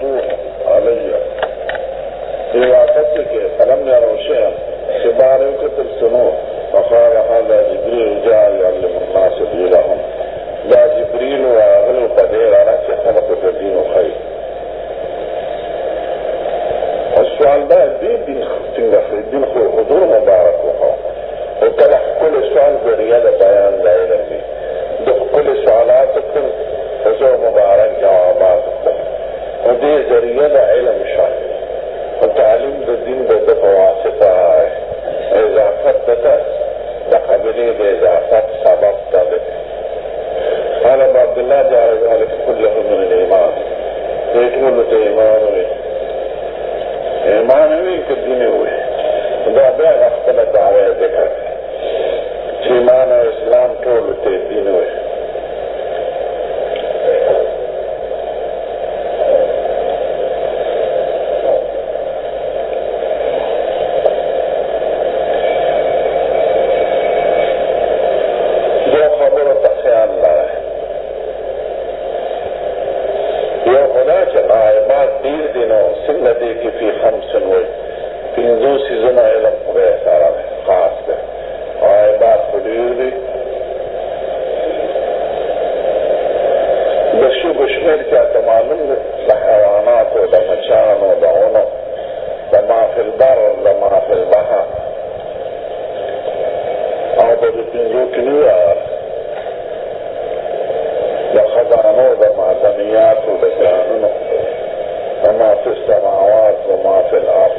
مفتوح علي بواسطة فلم يروا شيئا كبار كتلسنوه فقال هذا جبريل جاء يعلم الناس دينهم دا جبريل وأغلو قدير على خلق الدين خير. السؤال ده دين دين حضور مبارك وكان كل سؤال بريادة بيان لا علم ده كل سؤالاتكم حضور مبارك جواباتكم ودي ذريادة علم شرع وتعليم الدين ده بواسطة إضافة ده قبلي بإضافة سبب طالب. قال عبد الله جعل ذلك كله من الإيمان يقول له ایمان وی که دینی ہوئی دا بیا اختل دعوی ذکر چه ایمان و اسلام طول تی دین ہوئی جو خبر تخیان لائے یو خدا چه غائبات دیر دینو سنتی کی فی خمس ہوئی پینزو سیزن علم خدای سارا ہے خاص ہے غائبات خدیر دی بشو بشمیر کیا تمالم دی لحیوانات و دا مچان و دا عنو دا ما فی البر و دا ما فی البحر او دا پینزو کنی دا خزانو دا معدنیات و دا جانونو وما في السماوات وما في الأرض.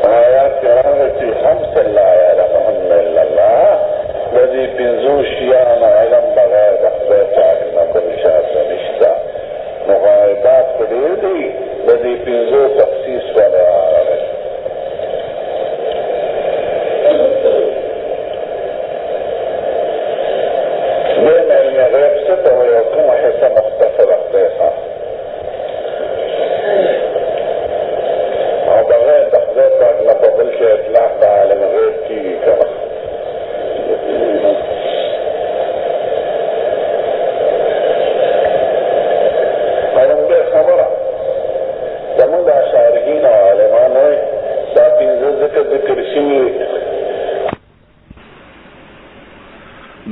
آيات كرامة في خمس لا يعلمهن إلا الله الذي بنزوشيان علم بغير أخذت عنا كل شاء نشتا مغايبات قليلي الذي بنزو تخصيص ولا عربي بين علم غيب ستة ويكون حسن مختصر أخذيها او بغير تخذيتك نفضلش إطلاق دا علم غيب كي كما قلن بي خبره زمان دا شارحين وعلمان وي دا پینزه ذکر شوی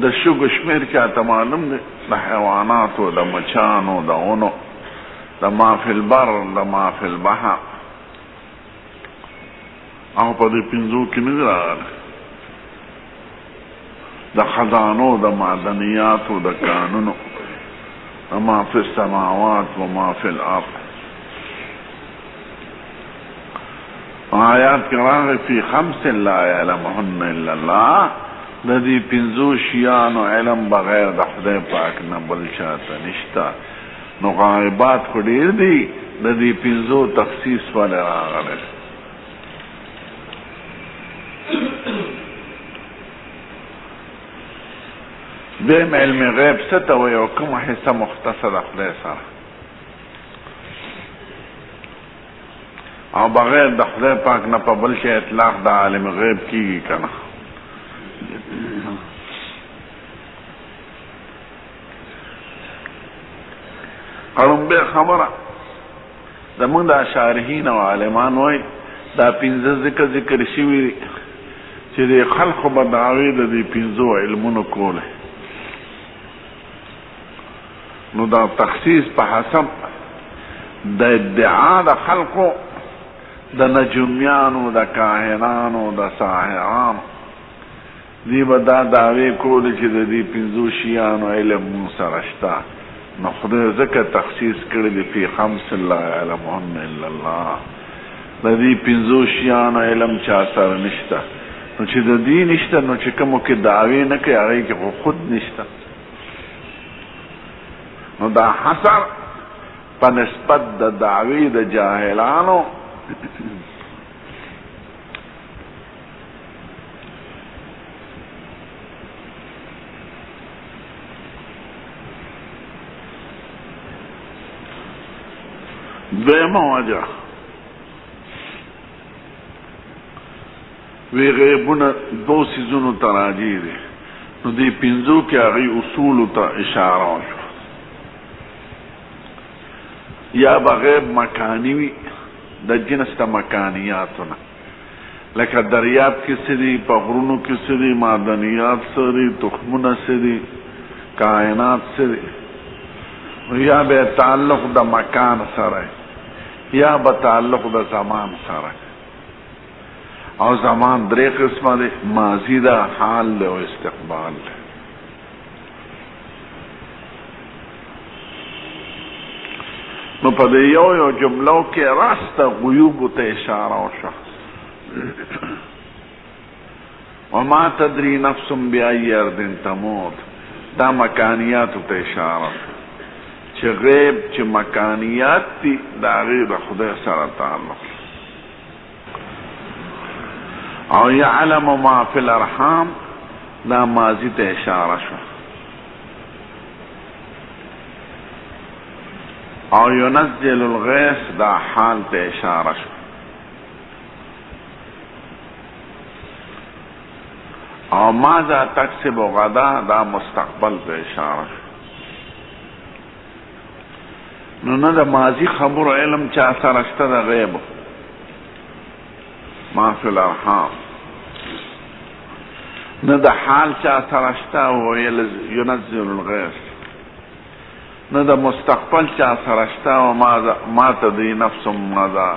د شګو شمیر کې اته معلوم دي د حیواناتو د مچانو د اونو د ما فی البر د ما فی البحر او په دې پنځو کې نه راغلی د خزانو د معدنیاتو د قانونو د ما فی السماوات و ما فی الارض آیات کې راغلی فی خمس لا یعلمهن الا الله د دې پنځو شیانو علم بغیر د خدای پاک نه بل چاته نشته نو غایبات خو ډېر دي د دې پنځو تخصیص ولې راغلی دیم علم غیب څه ته وایي او کومه حصه مختصه ده خدای سره او بغیر د خدای پاک نه په بل شي اطلاق د عالم غیب کیږي که نه قرنبه خبره زمونږ د شارحین او عالمان وایي دا پنځه ذکر شوي چې د خلقو به د هغې د دې پنځو علمونو کولی نو دا تخصیص په حسب د ادعا د خلقو د نجومیانو د کاهنانو د ساحرانو دی به دا دعوې کولې چې د دې پنځو شیانو علم مونږ سره شته نو خدای ځکه تخصیص کړی دی فی خمس لا یعلمهن الا الله د دې پنځو شیانو علم چا سره نشته نو چې د دې نشته نو چې کومو کې دعوې نه کوي هغې کې خو خود نشته نو دا حصر په نسبت د دعوې د جاهلانو دویمه وجه وی غیبونه دو سیزونو ته راجع دي نو دې پنځو کې هغې اصولو ته اشاره وشوه یا بغیب مکانی وی د جنس د مکانیاتونه، لکه دریاب کې سری، په غرونو کې سری، معدنیات سری، تخمونه سری، کائنات سری. یا به تعلق د مکان سره، یا به تعلق د زمان سره. او زمان درې قسمه دی، ماضی ده، حال ده او استقبال ده. نو په دې یو جملو کې راسته غیوب ته اشاره وشوه. وما تدری نفس بأي أرض تموت، دا مکانیات ته اشاره چې غیب چې مکانیات دي دا غیب خدای سره تعلق. او یعلم ما فی الارحام دا ماضی ته اشاره شوه. او ينزل الغیث دا حال ته اشاره شو. او ماذا تکسب غدا دا مستقبل ته اشاره شو. نو نه د ماضی خبر علم چا سره شته د غیب ما فی الارحام، نه د حال چا سره شته او ينزل الغیث، نه د مستقبل چا سره شته او ما تدری نفس ماذا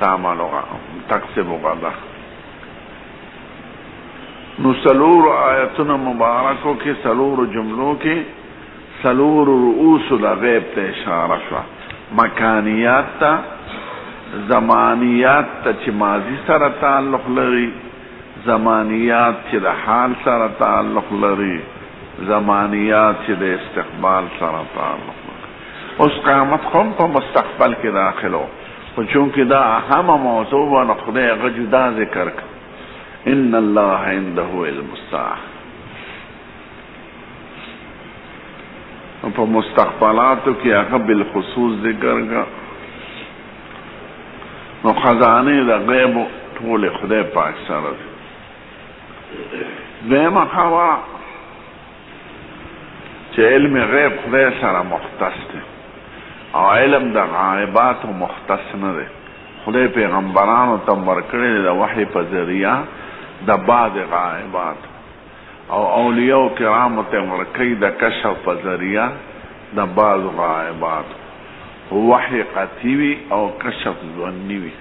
تعمل تکسب غدا. نو سلور آیتونه مبارکو کې، سلور جملو کې سلور رؤوس د غیب ته اشاره شوه. مکانیات ته، زمانیات ته چې ماضی سره تعلق لري، زمانیات چې د حال سره تعلق لري، زمانیات چې د استقبال سره تعلق لري. اوس قیامت خو په مستقبل کې داخلو، خو چونکې دا اهمه موضوع و نو خدای هغه جدا ذکر کړ. ان الله عنده علم الساعه. په مستقبلاتو کې هغه بالخصوص ذکر کړ. نو خزانه د غیب ټول خدای پاک سره دی. دویمه خبره چې علم غیب خدای سره مختص دی او علم د غایباتو مختص نه دی. خدای پیغمبرانو ته ورکړی د وحی په ذریعه د بعض غایبات، او اولیاء کرامو ته ورکړي د کشف په ذریعه د بعض غایبات. وحی قطعی وي او کشف ظنی وي.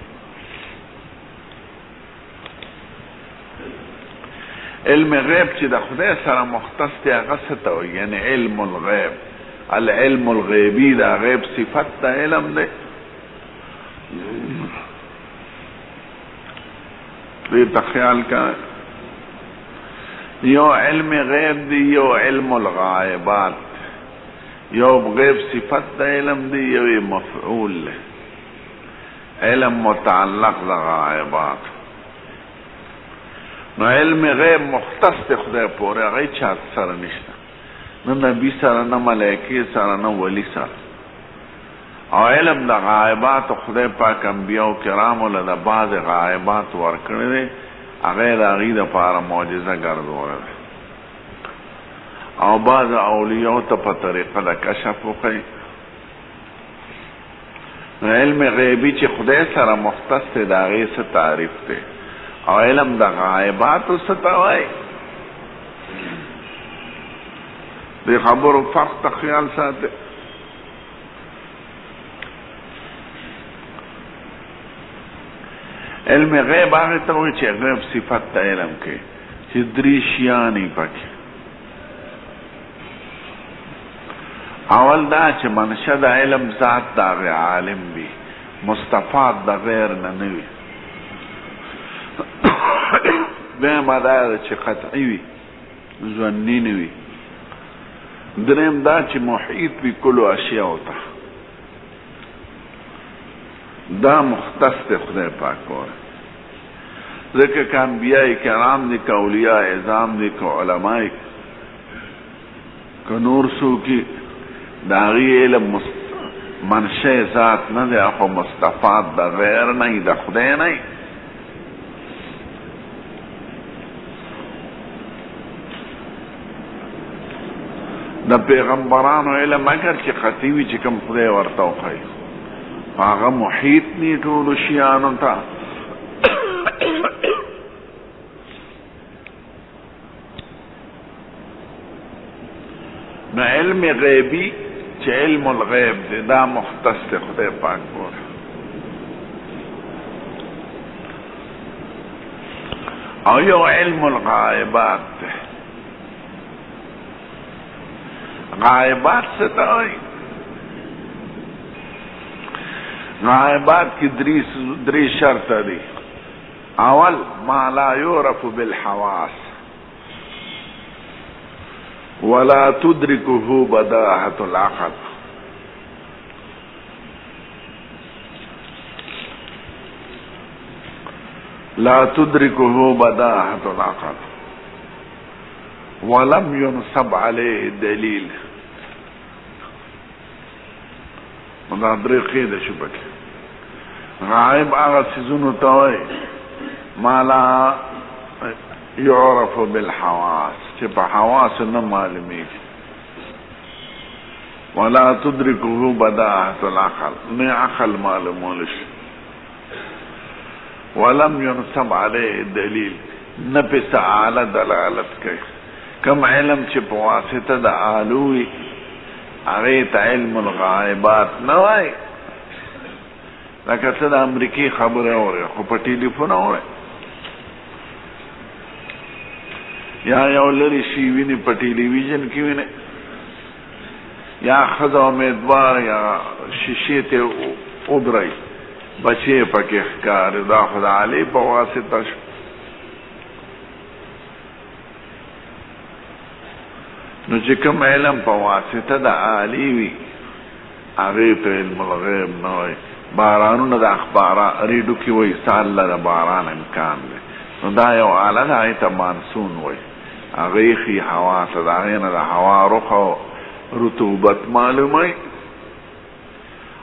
علم غیب چې د خدای سره مختص دی هغه څه ته وایي؟ یعنی علم الغیب، العلم الغیبی دا غیب صفت دا علم دی. دې ته خیال کا، یو علم غیب دی، یو علم الغائبات. یو غیب صفت دا علم دی، یو مفعول دی. علم متعلق دا غائبات. نو علم غیب مختص دی خدای پورې، هغه چا سره نشته، نه نبی سره، نه ملائکه سره، نه ولی سره. او علم د غایبات خدای پاک انبیاء کرامو له د بعض غایبات ورکړي دي، هغه د هغې دپاره معجزه ګرځولی دی. او بعض اولیاء ته په طریقه د کشف وکړي. نو علم غیبی چې خدای سره مختص دی د هغې څه تعریف دی؟ او علم د غایباتو څه ته وایي؟ دې خبرو فرق ته خیال ساتئ. علم غیب هغه ته وایي چې غیب صفت ته علم کوي، چې درې شیانې پکې. اول دا چې منشه د علم ذات د هغې عالم وي، مستفاد د غیر نه نه وي. دویم دا چې قطعي وي، ظني نه وي. دریم دا چې محیط وي کلو اشیاء ته. دا مختص دی خدای پاک پورې. ځکه که انبیاء کرام دي، که اولیاء اعظام دي، که علماء، که نور څوک، د هغې علم منشه ذات نه دی، خو مستفاد د غیر نه وي، د خدای نه وي. د پیغمبرانو علم اگر چې قطعي وي چې کوم خدای ورته وښایي، هغه محیط نی ټول شیانو ته نو علم غیبی چې علم الغیب دی دا مختص دی خدای پاک پورې او یو علم الغائبات دی غائبات څه ته وایي غائبات کی دری شرط دی اول ما لا يعرف بالحواس ولا تدركه بداهة العقل لا تدركه بداهة العقل ولم ينصب عليه دليل دا درې قیده شو پکې غائب هغه څیزونو ته وایي ما لا يعرف بالحواس چې په حواس نه معلومیږي ولا تدركه بداهة العقل نه عقل معلومول شي ولم ينصب عليه دلیل نه په اعلی دلالت کوي کم علم چې په واسطه د آلوي هغه ته علم الغائبات نه وایي لکه څه د امریکې خبره اوري خو په ټلیفون اوري یا یو لري شي ویني په ټلویزیون کې ویني یا ښځه امیدوار یا شیشې ته ودرئ بچې پکې ښکاري دا خو د علي په واسطه شو نو چې کوم علم په واسطه د عالی وي هغې ته علم الغیب نه وایي بارانونه د اخبارات ریډیو کې وایي سال د باران امکان دی نو دا یو آله ده هغې ته مانسون وایي هغې ښي هوا ته د هغې نه د هوا رخ او رطوبت معلوموي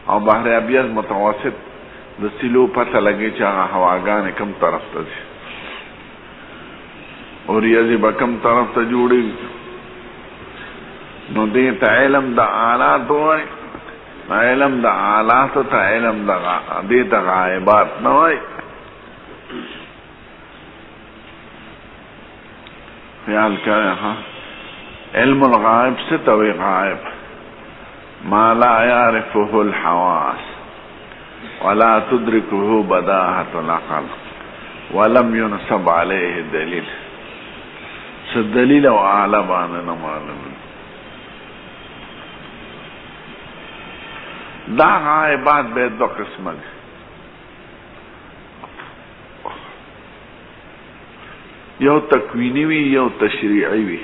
او بحر ابیض متوسط د سیلو پته لګي چې هغه هواګانې کوم طرف ته ځي اوریځې به کوم طرف ته جوړېږي نو دې ته علم د آلات وایي علم د آلاتو ته علم دې ته غایبات نه وایي خیال کوئ ها علم الغائب څه ته وایي غائب ما لا يعرفه الحواس ولا تدركه بداهة العقل ولم ينصب عليه دليل څه دلیل او اعلی باندې نه معلوم دا غائبات به دو قسمه دي یو تکوینی وی یو تشریعی وی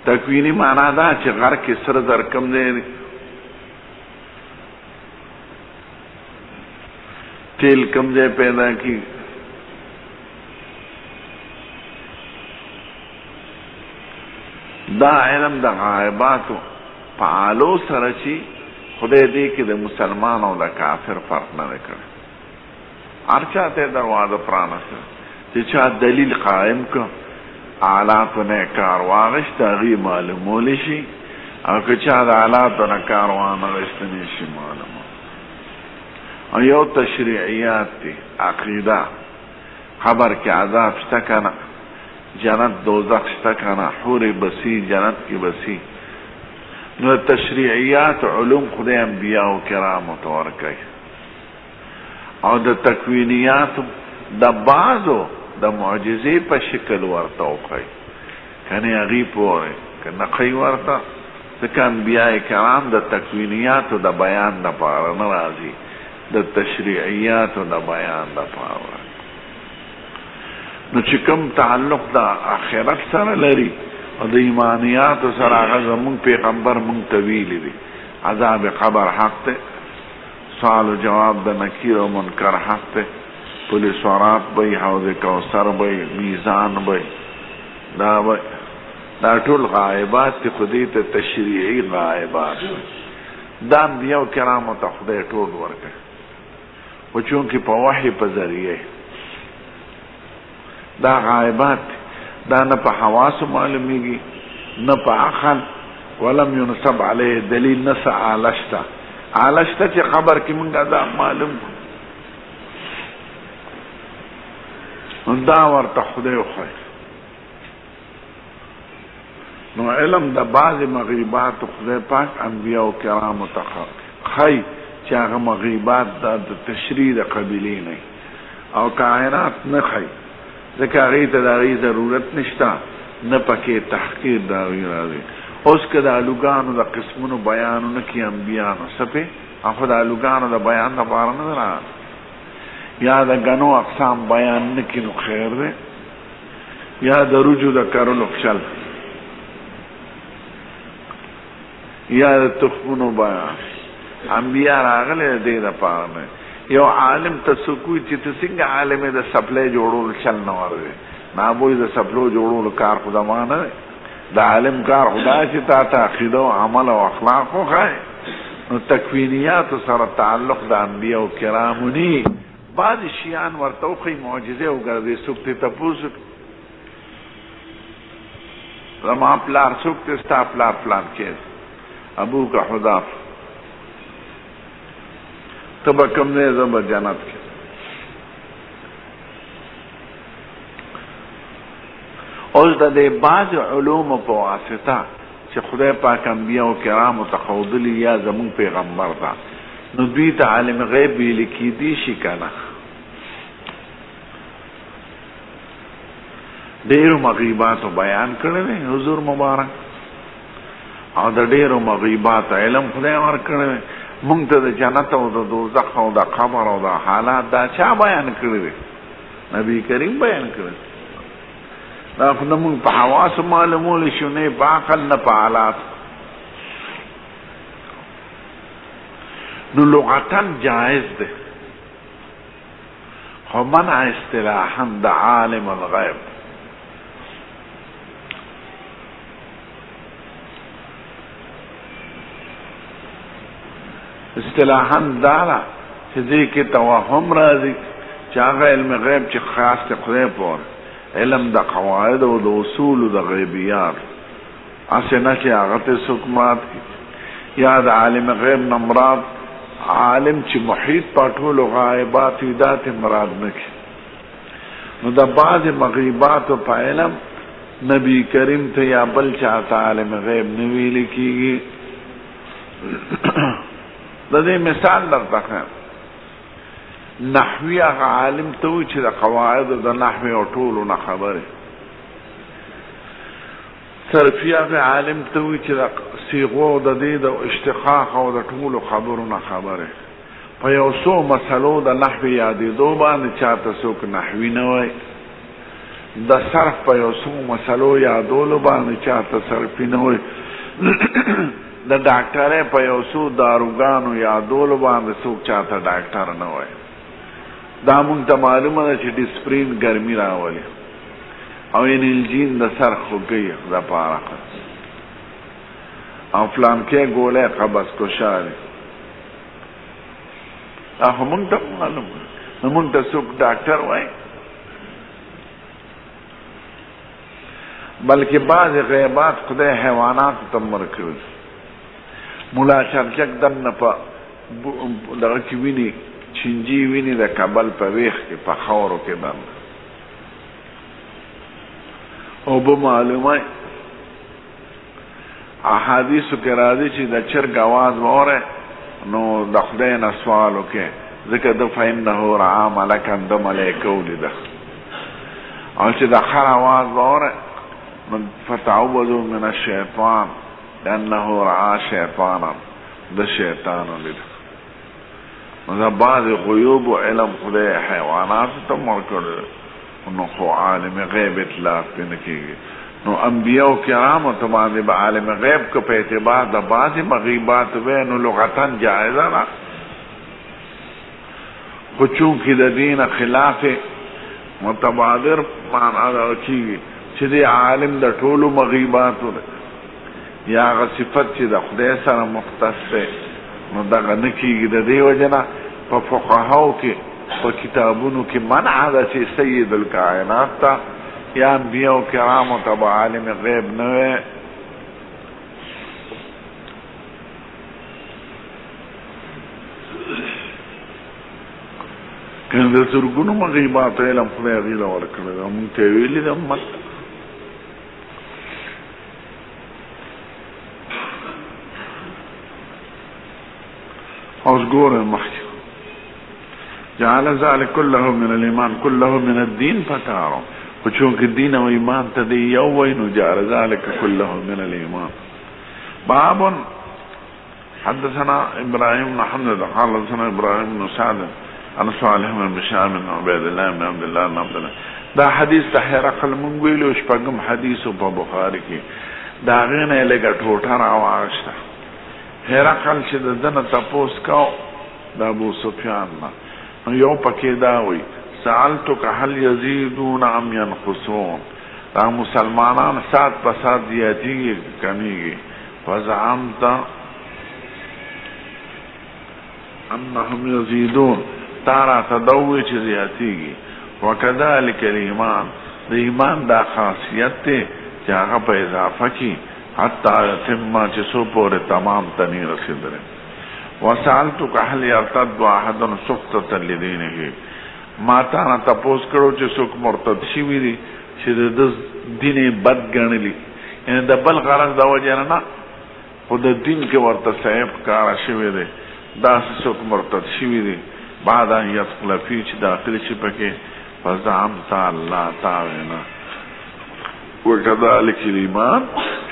تکوینی معنا دا چې غر کې سر در کم دی تیل کم ځای پیدا کی دا علم د غائباتو فعالو سره چې خدای دې کې د مسلمان او د کافر فرق نه کړي هر چا ته دروازه پرانسته چې چا دلیل قائم کړ آلاتو نه کار واغشت هغې معلومولی شي او که چا د آلاتو نه کار وانغشت نه شي معلومه او یو تشریعیات دی عقیده خبر کې عذاب شته کنه جنت دوزخ شته کنه حور بسی جنت کی بسی نو تشریعیات علوم خدای انبیاء و کرام متورکی او د تکوینیات د بعضو د معجزې په شکل ورته وکړي کنه هغې پورې که نقی ورته ځکه انبیاء کرام د تکوینیاتو د بیان دپاره نه راځي د تشریعیاتو د بیان دپاره نو چې کوم تعلق د آخرت سره لري او د ایمانیاتو سره هغه زمونږ پیغمبر مونږ ته ویلي دي عذاب قبر حق دی سوال و جواب د نکیر و منکر حق دی پولیس ورات بی حوض کوثر بی میزان بی دا ټول غائبات دی خودی ته تشریعی غائبات دا انبیاء کرامو ته خدای ټول ورکړي خو چونکې په وحی په ذریعه دا غائبات دا نه په حواسو معلومیږي نه په عقل ولم ينصب علیه دلیل نه څه آله شته حالشته چې خبر کې مونږ دا معلوم دا ورته خدای خو نو علم د بعض مغیبات خدای پاک انبیاء و کرام ته خی چې هغه مغیبات د تشریع د قبیلې نه او کائنات نه خی ځکه هغې ته د هغې ضرورت نشته نه پکې تحقیر د هغې راځي. اوس که د الوګانو د قسمونو بیانو نه کړي انبیانو سپې خو د الوګانو د بیان دپاره نه ده یا د غنو اقسام بیان نه کړي نو خیر دی یا د رجو د کرلو چل یا د تخمونو بیان انبیا راغلی د دې دپاره نه. یو عالم ته څوک وي چې ته څنګه عالم یې د سپلی جوړولو چل نه ورځي نابوی د سپلو جوړولو کار خو زما نه دی د عالم کار خدا چې تا ته عقیده او عمل او اخلاق وښایي نو تکوینیاتو سره تعلق د انبیاء و کرامو ني بعضې شیان ورته وښایي معجزې وګرځي څوک ترې تپوس وکړي زما پلار څوک دی ستا پلار پلان کې ابوک حذاف ته به کوم ځای زه به جنت کې اوس د دې بعض علومو په واسطه چې خدای پاک انبیاء و کرامو ته ښودلي یا زمونږ پیغمبر ده نو دوی ته عالم غیب ویل کیدی شي که نه ډېرو مغیباتو بیان کړی دی حضور مبارک او د ډېرو مغیباتو علم خدای ورکړی دی مونږ ته د جنت او د دوزخ او د قبر او د حالات دا چا بیان کړی دی نبی کریم بیان کړی دا خو نه مونږ په حواسو معلومولی شو نه په عقل نه په حالات نو لغتا جائز دی خو منع اصطلاحا د عالم الغیب اصطلاحا دارا چې دې کې توهم راځي چې هغه علم غیب چې خاص دی خدای پورې علم د قواعد او د اصول د غیبیات اسې نه چې هغه ته څوک مراد یا د عالم غیب نه مراد عالم چې محیط په ټولو غایبات وي دا ته مراد نه کړي نو د بعضې مغیباتو په علم نبی کریم ته یا بل چاته عالم غیب نه ویلی کېږي. د دې مثال درته ښیم نحوي هغه عالم ته وي چې د قواعدو د نحوې او ټولو نه خبرې صرفي هغه عالم ته وي چې د صیغو د دې د اشتقاق او د ټولو خبرو نه خبرې په یو څو مسلو د نحوې یادېدو باندې چاته څوک نحوي نه وایي د صرف په یو څو مسلو یادولو باندې چاته صرفي نه وایي د ډاکټرۍ په یو څو داروګانو یادولو باندې څوک چاته ډاکټر نه وایي دا مونږ ته معلومه ده چې ډسپرین ګرمي راولي او انلجین د سر خوږی دپاره او فلانکې ګولی قبض کشا دی دا خو مونږ ته معلومه نو مونږ ته څوک ډاکټر وایي بلکې بعضې غیبات خدای حیواناتو ته ورکړي ملا چرچک دننه په دغه کې ویني چینجي ویني د کابل په ویښ کې په خاورو کې دننه اوبه معلومه احادیثو کې راځي چې د چرګ اواز واورئ نو د خدای نه سوال وکړئ ځکه ده فانه رعا ملکا ده ملایکه ولیده او چې د خر اواز واورئ نو فتعوذوا من الشیطان لأنه رعا شیطانا ده شیطان ولیده نو دا بعض غیوب و علم خدای حیوانات ته ورکړی نو خو عالم غیب اطلاق پې نه کېږي نو انبیاء و کرامو ته باندې به عالم غیب که په اعتبار د بعضې مغیبات وی نو لغتا جایزه ده خو چونکې د دین خلاف متبادر معنا دغه کېږي چې دی عالم د ټولو مغیباتو دی یا هغه صفت چې د خدای سره مختص دی نو دغه نه کېږي د دې وجه نه په فقهاو کې په کتابونو کې منع ده چې سید الکائنات ته یا انبیاء و کرامو ته به عالم غیب نه وی د زرګونو مغیبات علم خدای غیله ورکړی دا مونږ ته ویلي د امت اوس ګوره مخکې جعل ذلك كله من الإيمان كله من الدين فكارو وچونکه دین او ایمان ته دی یو وای نو جعل ذلك كله من الإيمان. باب حدثنا ابراهيم بن حمد قال حدثنا ابراهيم بن سعد عن صالح بن بشار بن عبيد الله بن عبد الله بن عبد الله. دا حدیث ته هرقل مونږ ویلو شپږم حدیث په بخاری کې دا غنه لګه ټوټه راوښته هرقل چې دنه تاسو کو دا ابو سفیان یو پکې دا وی سألتک هل یزيدون ام ينقصون دا مسلمانان سات په سات زیاتیږي کمیږي فزعمت انهم يزيدون تارا تدوي چې زیاتیږي وکذلک الایمان د ایمان دا خاصیت ته چې هغه په اضافه کې حتی تم چې سو پورې تمام تنی رسیدل. وسالتک هل يرتد احد سقطه لدينه ما تا نه تاسو کړو چې څوک مرتد شي وي چې د دین بد ګڼلی ان د بل غرض دا وجه نه خو د دین کې ورته صاحب کار شوی دی دا څوک مرتد شي وي بعد ان يدخل فيه چې داخل شي پکې فزعمت الله تعالی وكذلك الإيمان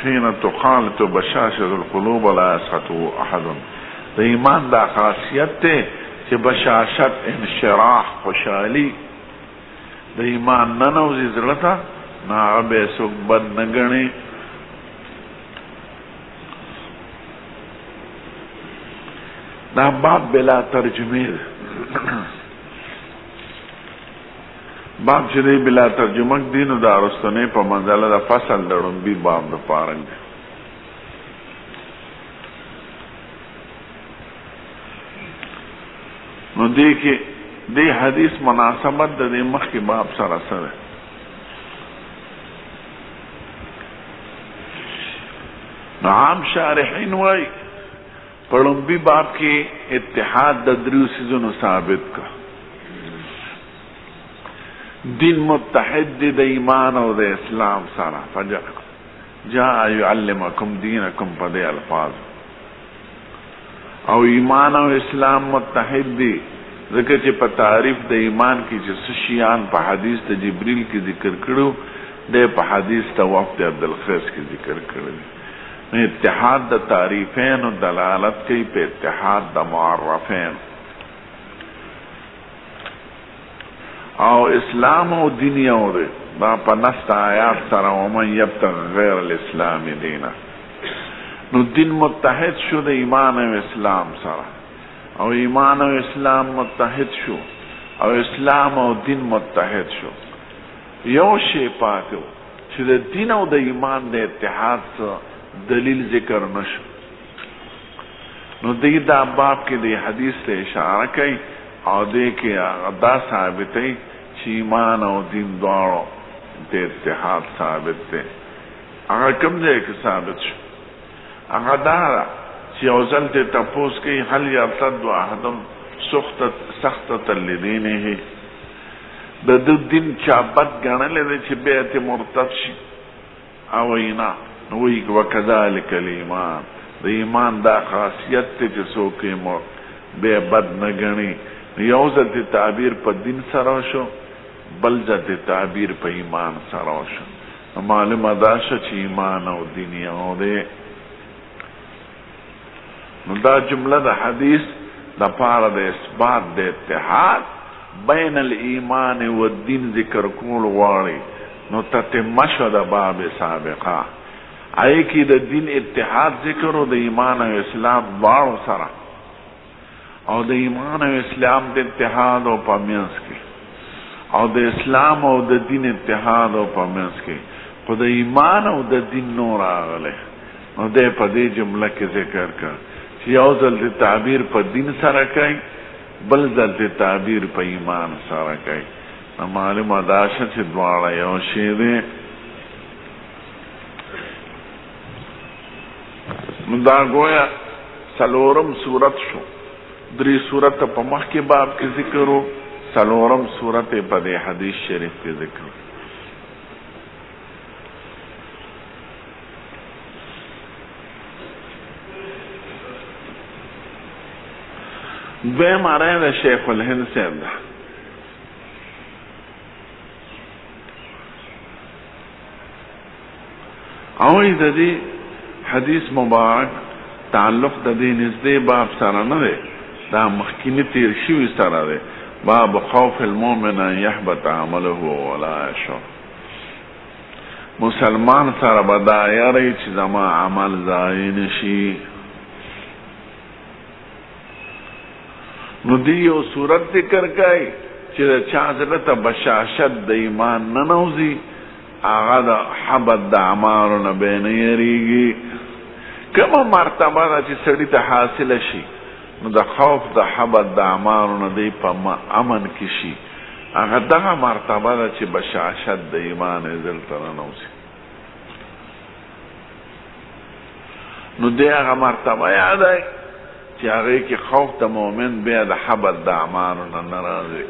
حين تخالط بشاشة القلوب لا يسخطه أحد. د ایمان دا خاصیت ته چې بشاشت انشراح خوشحالی د ایمان ننوزي زړه ته نه هغه به څوک بد نه ګڼي. دا باب بلا ترجمه باب چې دی بلا ترجمه دینو دا رستنې په منځله د فصل لړمبي باب د پارنګ نو دی کې دی حدیث مناسبت د دې مخکې باب سره سره نو عام شارحین وای پړمبي باب کې اتحاد د دریو سيزونو ثابت کا دین متحد دی د ایمان او د اسلام سره جاء يعلمكم دينكم په دې الفاظ او ایمان او اسلام متحد دی ځکه چې په تعریف د ایمان کې چې شیان په حدیث د جبرئیل کې ذکر کړو د په حدیث د وفد عبدالخیس کې ذکر کړو. اتحاد د تعریفین او دلالت کوي په اتحاد د معرفین او اسلام او دین یو دی دا په نست آیات سره ومن یبتغ غیر الاسلام دینا نو دین متحد شو د ایمان او اسلام سره او ایمان او اسلام متحد شو او اسلام او دین متحد شو یو شی پاتو چې د دین او د ایمان د اتحاد سره دلیل ذکر نشو نو دی دا باب کې د حدیث ته اشاره کوي او دې کې دا ثابتې چې ایمان او دین دواړو د اتحاد ثابت دي. هغه کوم ځای کې ثابت شو هغه دا چې یو ځل ته تپوس کوي هل یرتد احد سخطة لدینه د دین چا بد ګڼلی دی چې بیا ته مرتد شي او اینا نو وی وکذلک الایمان د ایمان دا خاصیت ته چې څوک یې بیا بد نه ګڼي یو ځل ته تعبیر په دین سره شو بل ځل ته تعبیر په ایمان سره شو معلومه ده چې ایمان او دین یو دی. نو دا جمله د حدیث د پاره د اثبات د اتحاد بین الایمان و الدین ذکر کول غواړي نو تتمه شو د باب سابقه آئی کی د دین اتحاد ذکر او د ایمان او اسلام دواړو سره او د ایمان او اسلام د اتحاد او پامینس کې او د اسلام او د دین اتحاد او پامینس کې خو د ایمان او د دین نور راغله نو د په دې جمله کې ذکر کړ چې یو ځل د تعبیر په دین سره کوي بل ځل د تعبیر په ایمان سره کوي نو معلومه ده چې دواړه یو شی دی. نو دا گویا سلورم صورت شو دری صورت په مخکې باب کې ذکر سلورم صورت په دې حدیث شریف کې ذکر. دویم آرائی دا شیخ الہند صاحب دا. اوی دا دی حدیث مبارک تعلق د دې نږدې باب سره نه دی، دا مخکینی تیر شوي سره دی. باب خوف المؤمن ان يحبط عمله ولا يشعر. مسلمان سره به دا یری چې زما عمل ضایع نشي. نو دی یو صورت ذکر کوي چې د چا زړه ته بشاشت د ایمان ننوځي، هغه د حبط د اعمالو نه به نه یریږي. کومه مرتبه ده چې سړي ته حاصله شي، نو د خوف د حبط د اعمالو نه دی په امن کې شي، هغه دغه مرتبه ده چې بشاشت د ایمان یې زړه ته ننوځي. نو دی هغه مرتبه یادوي چې هغې کې خوف د مؤمن بیا د حبط د اعمالو نه نه راځي.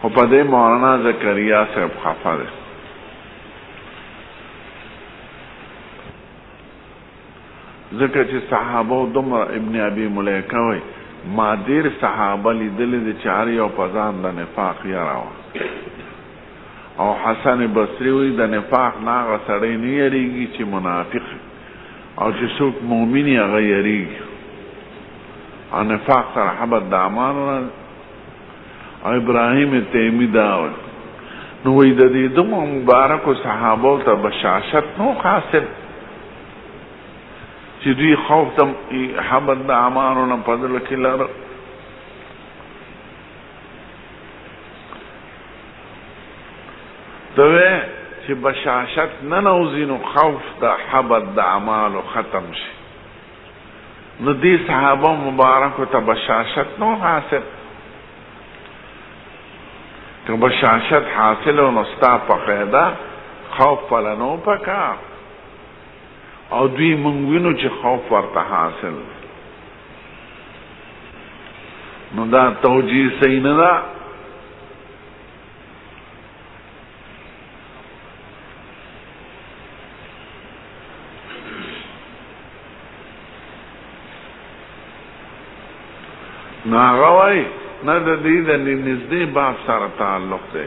خو په دې مولانا زکریا صاحب خفه دی. ځکه چې صحابه دومره ابن ابي ملیکه وایي ما ډېر صحابه لیدلي دي چې هر یو په ځان د نفاق یاره وه. او حسن بصری وی د نفاق نه هغه سړی نه یریږي چې منافق، او چې څوک مؤمن یې هغه یریږي. او نفاق سره حبط د اعمالو نه. او ابراهیم تیمی دا وی نو وی د دې دومره مبارکو صحابو ته بشاشت نو حاصل چې دوی خوف د حبط د اعمالو نه په زړه کې لره. دوی چې بشاشت ننوځي نو خوف د حبط د اعمالو ختم شي. نو دې صحابه مبارکو ته بشاشت نو حاصل. که بشاشت حاصل نو ستا په قاعده خوف پلنو پکار. او دوی مونږ وینو چې خوف ورته حاصل. نو دا توجیه صحیح نه ده. نو هغه وایي نه د دې د نږدې باب سره تعلق دی.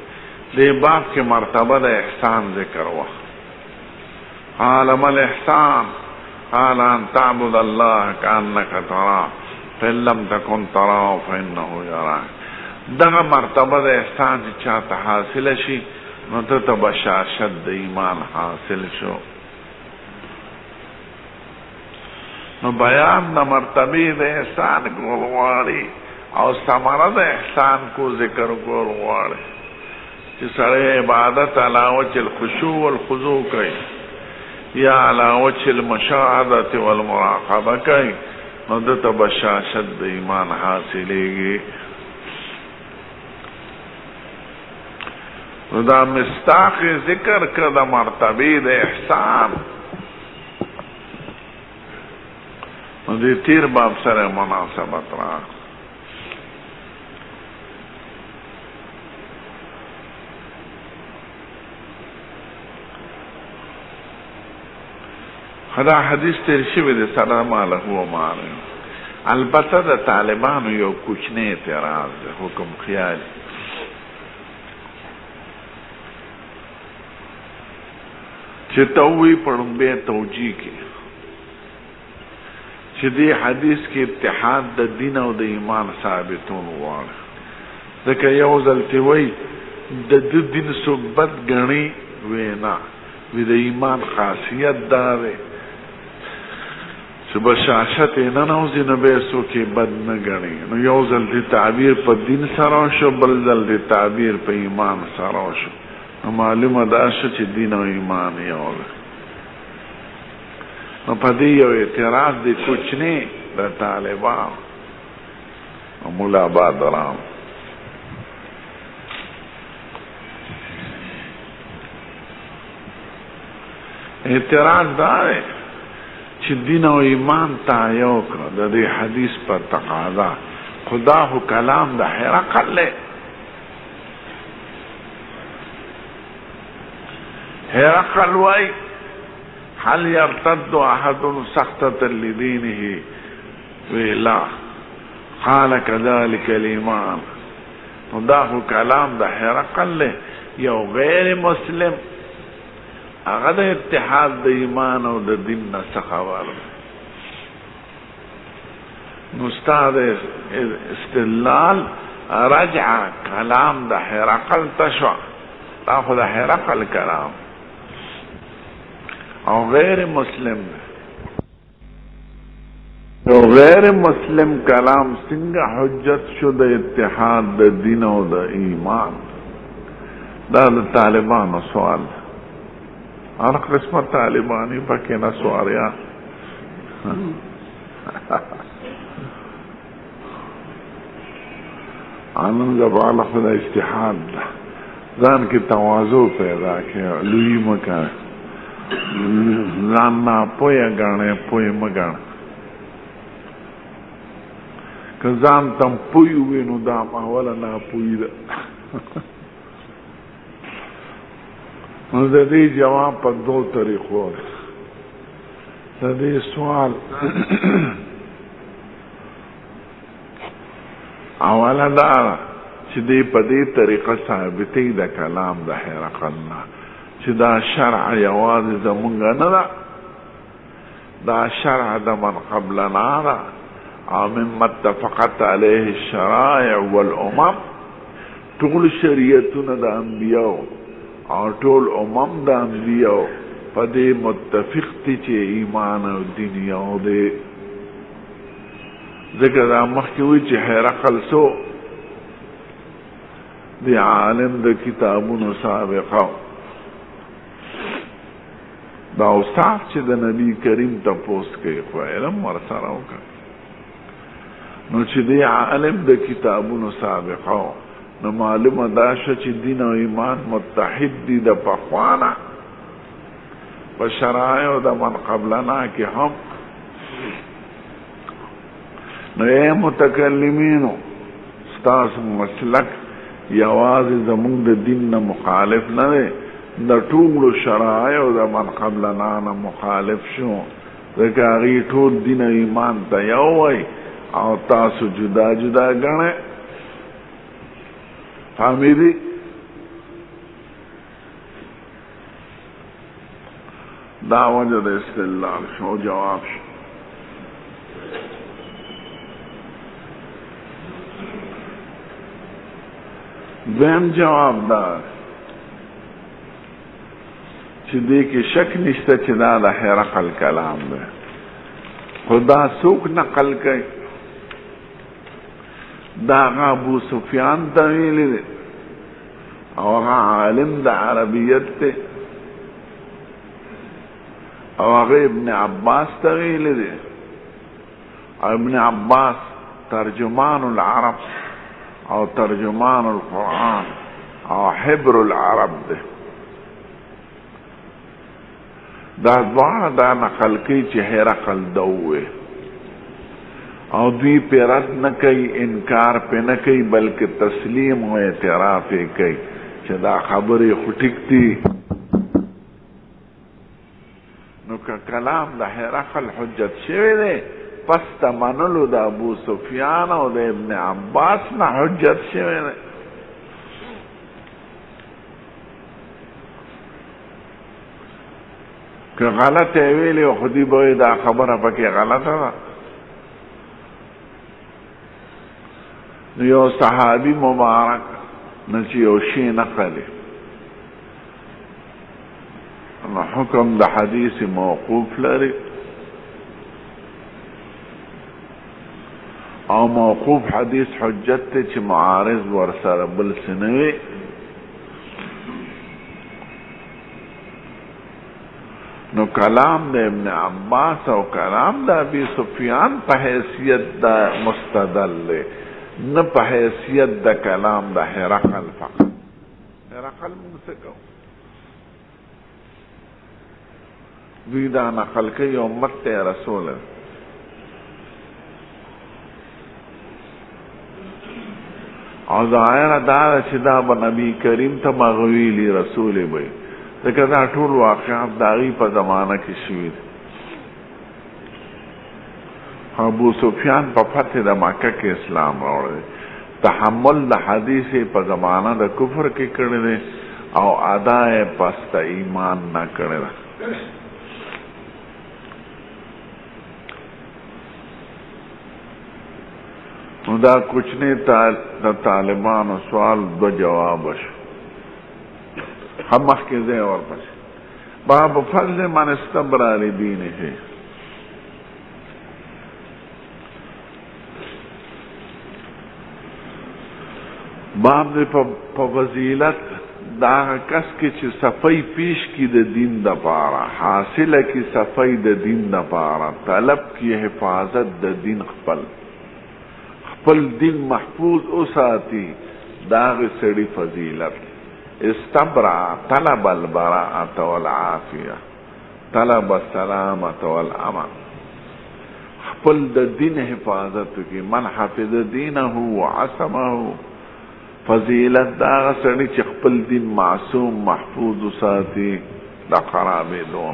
دې باب کې مرتبه د احسان ذکر وه. قال ما الاحسان؟ قال ان تعبد الله كأنك تراه فإن لم تكن تراه فإنه يراك. دغه مرتبه د احسان چې چاته حاصله شي نو ته بشاشت د ایمان حاصل شو. نو بیان د مرتبه د احسان کول غواړي او ثمره د احسان کو ذکر کول غواړي چې سړی عبادت علی وجه الخشوع والخضوع کوي یا علی وجه المشاهدة والمراقبه کوي نو دته بشاشت د ایمان حاصلېږي. نو دا مستاق ذکر کړه د مرتبه د احسان. نو دې تیر باب سره مناسبت راغله. خدا حدیث تیر شوی دی سلام علیه و معنی. البته د طالبانو یو کوچنی اعتراض دی، حکم خیالي. چې تووی پړمبه توجیه کې چې دی حدیث کې اتحاد د دین او د ایمان ثابتون غواړي. ځکه یو ځل ته وایي د دین څوک بد ګڼي وینا وی د ایمان خاصیت دا دی چې بشاشت یې ننوځي نو به څوک یې بد نه ګڼي. نو یو ځل د تعبیر په دین سره شو، بل ځل د تعبیر په ایمان سره شو. نو معلومه دا شو چې دین او ایمان یو دی. نو په دې یو اعتراض دی کوچنی د طالبان او مولا بادرام. اعتراض دا دی چې دین او ایمان تایو کړ د دې حدیث پر تقاضا خدا هو کلام د هرقل له هرقل وای هل يرتد احد سخطة لدينه ولا قال كذلك الايمان خدا هو کلام د هرقل له یو غیر مسلم هغه د اتحاد د ایمان او د دین نه څخه نو استاد استدلال رجع کلام د هرقل تشوا دا خو د هرقل کلام او غیر مسلم او غیر مسلم کلام څنګه حجت شو د اتحاد د دین او د ایمان دا د طالبانو سوال هر قسمه طالبانی پکې نه سواریا انن زباله خدای اتحاد ځان کې تواضع پیدا کړي لوی مکه ځان نه پوهه غاڼه پوهه مګاڼه که ځان تم پوی وینو دا ماوله نه پوی ده نو د دې جواب په دوه طریقو د دې سوال اوله دا چې دې په دې طریقه ثابتې د کلام د هرقل نه چې دا شرع یوازې زمونږ نه ده دا شرع د من قبلنا ده او مما اتفقت علیه الشرائع والامم ټول شریعتونه د انبیاء او ټول امم د انبیاء په دې متفق دي چې ایمان او دین یو دی ځکه دا مخکې وایي چې هرقل سو دی عالم د کتابونو سابقه دا استاد چې د نبی کریم تپوس کوي خو علم ورسره وکړه نو چې دی عالم د کتابونو سابقه نو معلومه دا شو چې دین او ایمان متحد دي د پخوانه په شرایع د من قبلنا کې هم نو ای متکلمینو ستاسو مسلک یوازې زمونږ د دین نه مخالف نه دی د ټولو شرایع د من قبلنا نه مخالف شو ځکه هغوی ټول دین او ایمان ته یو وایي او تاسو جدا جدا ګڼئ فهمیدی دا وجه د استدلال شو جواب شو دویم جواب دا چې دې کې شک نشته چې دا د هرقل کلام دی خدا څوک نقل کوي دا ابو سفیان ته ویلي دی او هغه عالم د عربیت دی او هغه ابن عباس ته ویلي دی او ابن عباس ترجمان العرب او ترجمان القرآن او حبر العرب دی دا دواړه دا نقل کوي چې هرقل دوه او دوی پی رد نه کوي انکار پی نه کوي بلکې تسلیم او اعتراف یې کوي چې دا خبرې خو ټیک دي نو که کلام د هرقل حجت شوی دی پس د منلو د ابو سفیان او د ابن عباس نه حجت شوی دی که غلط یې ویلې خو دوی به وایي دا خبره پکې غلطه ده نو یو صحابي مبارک نه چې یو شی نقلي نو حکم د حدیث موقوف لري او موقوف حدیث حجت ته چې معارض ورسره بل څه نه وي نو کلام د ابن عباس او کلام د ابي سفیان په حیثیت د مستدل دی نه په حیثیت د کلام د هرقل فقط هرقل موږ څه کوو دوی دا نقل کوي امت ته رسول او ظاهر دا چې دا به نبی کریم ته مغویلی رسول وي ځکه دا ټول واقعات د هغې په زمانه کې شوي دي. ابو سفیان په فتح د مکه کې اسلام راوړی، تحمل د حدیث په زمانه د کفر کې کړی دی او ادا یې پس د ایمان نه کړی ده. نو دا کوچنی د طالبانو سوال دو جواب شو. هم مخکې ځای ورپسې باب فضل من استبرا لدینه، باب دې په فضیلت دا کس کې چې صفای پیش کی د دین د پاره، حاصله کی صفای د دین د پاره، طلب کی حفاظت د دین خپل دین محفوظ اوساتی، داغ سړي فضیلت. استبرع طلب البراءة والعافیه، طلب السلامة والامن، خپل د دین حفاظت کی. من حفظ دینه وعصمه، فضیلت داغ سړي چې خپل دین معصوم محفوظ اوساتی د خرابېدو.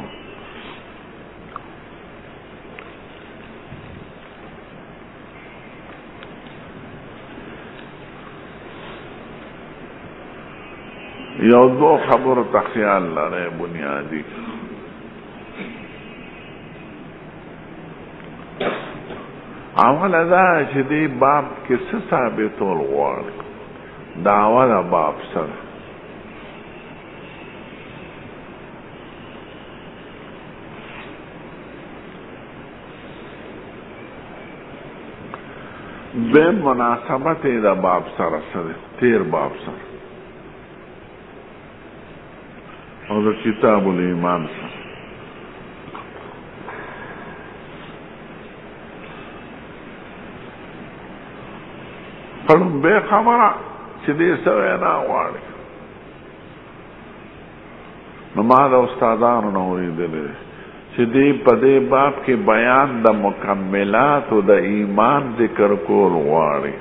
یو دو خبر ته خیال لرئ بنیادی. اول دا چې دې باب کې څه ثابتول غواړي، دعوه د باب سره. به مناسبت د باب سره سره تیر باب سره او د کتاب الایمان سره. پړم به خبره چې دې سوی نه غواړي. نو ما د استادانو نه اورېدلی چې دې په دې باب کې بیان د مکملاتو د ایمان ذکر کول غواړي،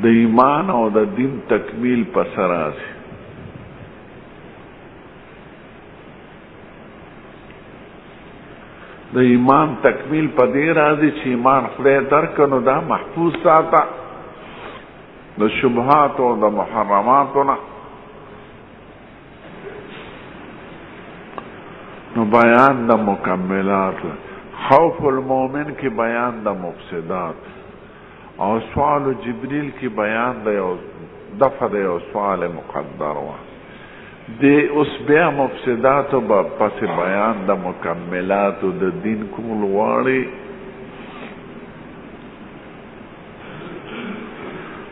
د ایمان او د دین تکمیل په سر راځي. د ایمان تکمیل په دې راځي چې ایمان خدای درک نو دا محفوظ ساته د شبهات او د محرماتو نه. نو بیان د مکملات، خوف المؤمن کی بیان د مفسدات، او سوال جبریل کی بیان د یو دفع د یو سوال مقدر و. دی اوس بیا مفسداتو با پس بیان د مکملاتو د دین کول غواړي.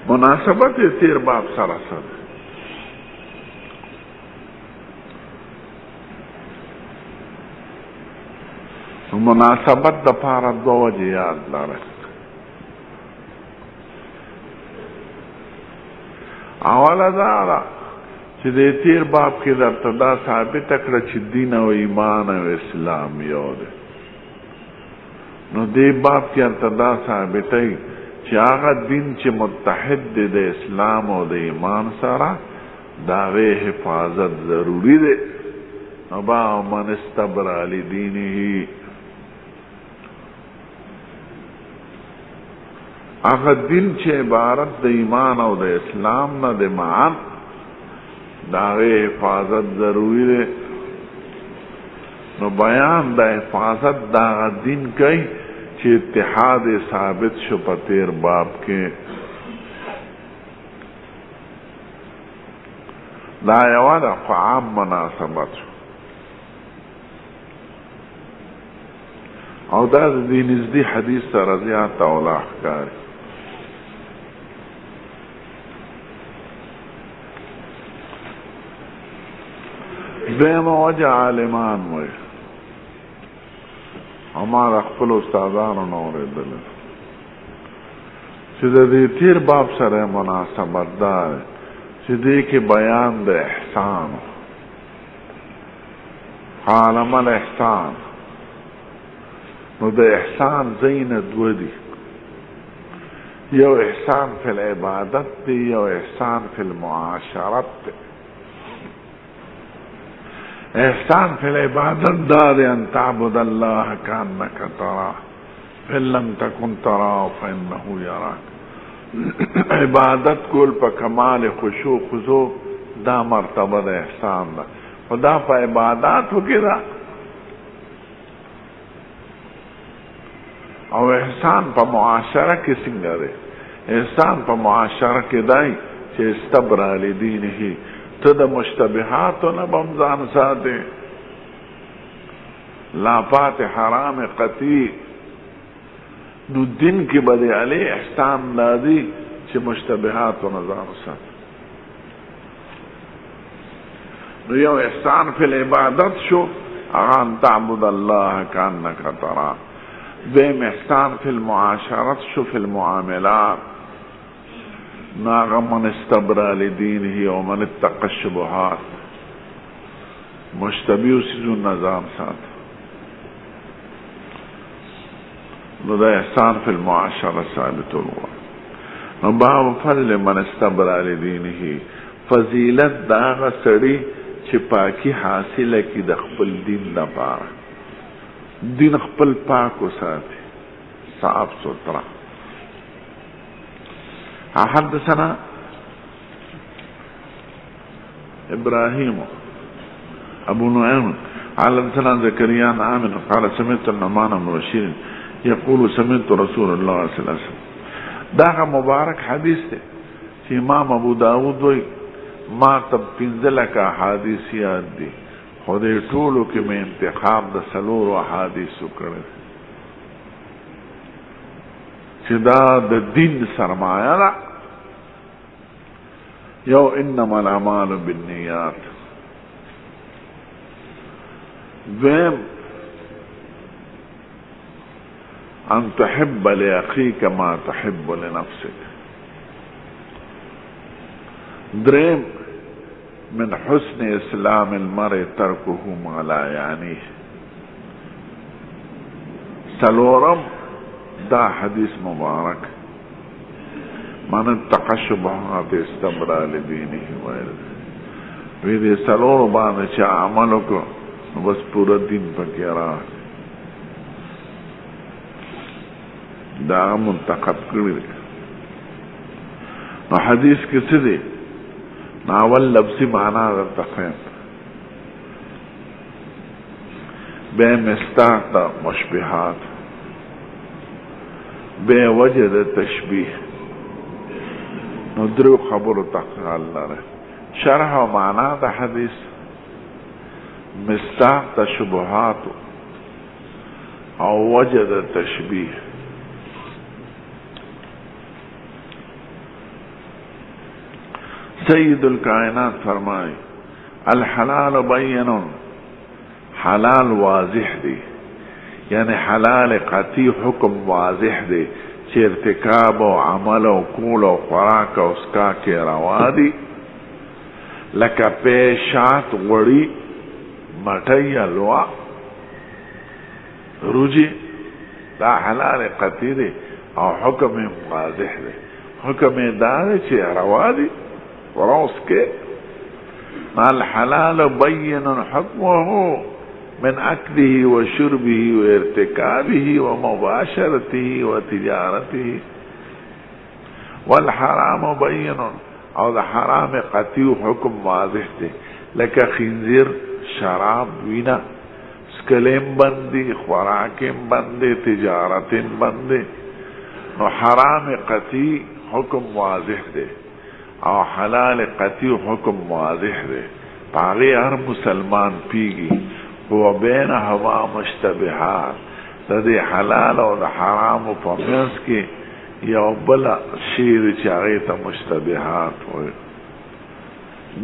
مناسبت تیر باب سره سره مناسبت د پاره دو وجه یاد لرئ. اوله دا ده چې د تیر باب کې درته دا ثابته کړه چې دین او ایمان او اسلام یو دی. نو دې باب کې درته دا ثابتوي چې هغه دین چې متحد دی د اسلام او د ایمان سره، د هغې حفاظت ضروري دی. ابا من استبرأ لدینه، هغه دین چې عبارت د ایمان او د اسلام نه د معان، دا غي حفاظت ضروری دی. نو بیان د حفاظت دا دین کوي چې اتحاد ثابت شو په تیر باب کې. دا یو د عام مناسبت او دا د دې نږدې حدیث سره زیات اوله ښکاري. دویمه وجه عالمان وایي، او ما د خپلو استادانو نه اورېدلی چې د دې تیر باب سره مناسبت دا دی چې دې کې بیان د احسان قال ما الاحسان؟ نو د احسان زین دو دی، یو احسان فی العبادت دی، یو احسان فی المعاشرت دی. احسان فی العبادت دا دی ان تعبد اللہ کانک تراه فإن لم تکن تراه فإنه یراک. عبادت کول پا کمال خشوع خضوع دا مرتبه دا احسان دا. خدا پا عباداتو کی دا، او احسان پا معاشره کی سنگا دے. احسان پا معاشره کی دائی چه استبرا لدینهی، تو دا مشتبهاتو نبمزان ساتے، لاپات حرام قطعی. نو دن کی بدے علی احسان دادی چه مشتبهاتو نظام ساتے. نو یو احسان فی العبادت شو، اغان تعبد اللہ کانک تراه. دویم احسان فی المعاشرت شو، فی المعاملات. ناغا من استبرا لدینه و من اتقى الشبهات، مشتبیو سیزو نظام سات. نو دا احسان فی المعاشرت ثابت الوا. نو باب فضل من استبرا لدینه، فضیلت داغا سڑی چه پاکی حاصل کی د خپل دین دا پارا، دین خپل پاکو ساتي صاف سترا. حدثنا ابراهيم ابو نعيم قال حدثنا زكريا عن عامر قال سمعت النعمان بن بشير يقول سمعت رسول الله صلى الله عليه وسلم. دا مبارک حدیث ته چې امام ابو داود وی ما تب پنځله کا حدیث یاد دي، خدای ټولو کې مې انتخاب د سلور احادیثو کړی چې دا د دین سرمایه ده. یو انما الاعمال بالنیات، دویم ان تحب لاخیک ما تحب لنفسک، دریم من حسن اسلام المرء ترکه ما لا یعنیه، سلورم دا حدیث مبارک من اتقى الشبهات استبرا لدینه وعرضه. وی دی سلور باندې چې عملو کو بس پورا دین پکې را دا منتخب کړی. نو حدیث کې څه دی؟ ناول لفظی معنا درته خیم، بے مستاق دا مشبهات، بے وجه دا تشبیح. نو درو خبرو تقال لره، شرح و معنا دا حدیث، مستاق دا شبهات او وجه دا تشبیح. سید الکائنات فرمائی الحلال بین، حلال واضح دی، یعنی حلال قطعی حکم واضح دی چې ارتکاب او عمل او کول او خوراک او اسکا کې روا دی، لکه پیشات غوړي مټی الوا روجی، دا حلال قطعی دی او حکم واضح دی. حکم دا دی چې روا دی وروس کے. الحلال بین حکمه من اکله و شربه و ارتکابه و مباشرته و تجارته، والحرام بین، او دا حرام قطعی حکم واضح دے، لکه خنزیر، شراب، وینا، سکلیم بندی، خوراکیم بندی، تجارتیم بندی. نو حرام قطعی حکم واضح دے او حلال قطعی حکم واضح دے، پاغی ہر مسلمان پیگی. هو بینهما مشتبهات، دا دی حلال او دا حرام په منځ کې یو بل شی چې هغې ته مشتبهات وایي.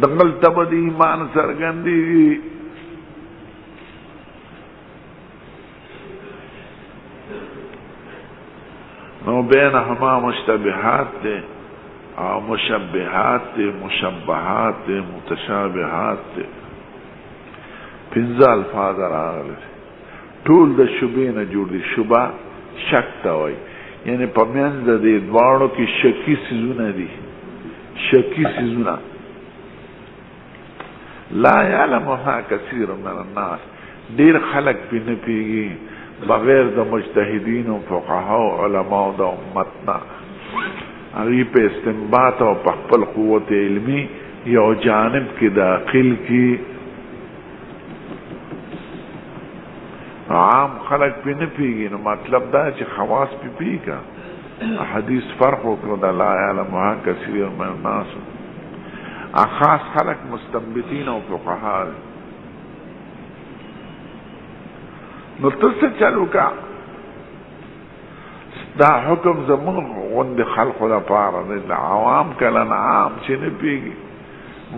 دغلته به د ایمان څرګندېږي. نو بینهما مشتبهات دی او مشبهات دی، مشبهات دی، متشابهات دی. پنځه الفاظ راغلي ټول د شبهې نه جوړ دي. شبه شک ته وایي، یعنی په منځ د دې دواړو کې شکي څیزونه دي، شکي څیزونه. لا یعلمها کثیر من الناس، ډیر خلق پې نه پوهېږي بغیر د مجتهدینو فقهاو علماو د امت نه. هغوی په استنباط او په خپل قوت علمي یو جانب کې داخل کی، عام خلق پې نه پوهېږي. نو مطلب دا چې خواص پې پوهېږي. حدیث فرق وکړو د لا یعلمها کثیر من الناس. خاص خلق مستنبطین او فقها. نو تاسو چلو کا دا حکم زمون غوند خلقو لپاره د عوام کله عام چې نه پیږي،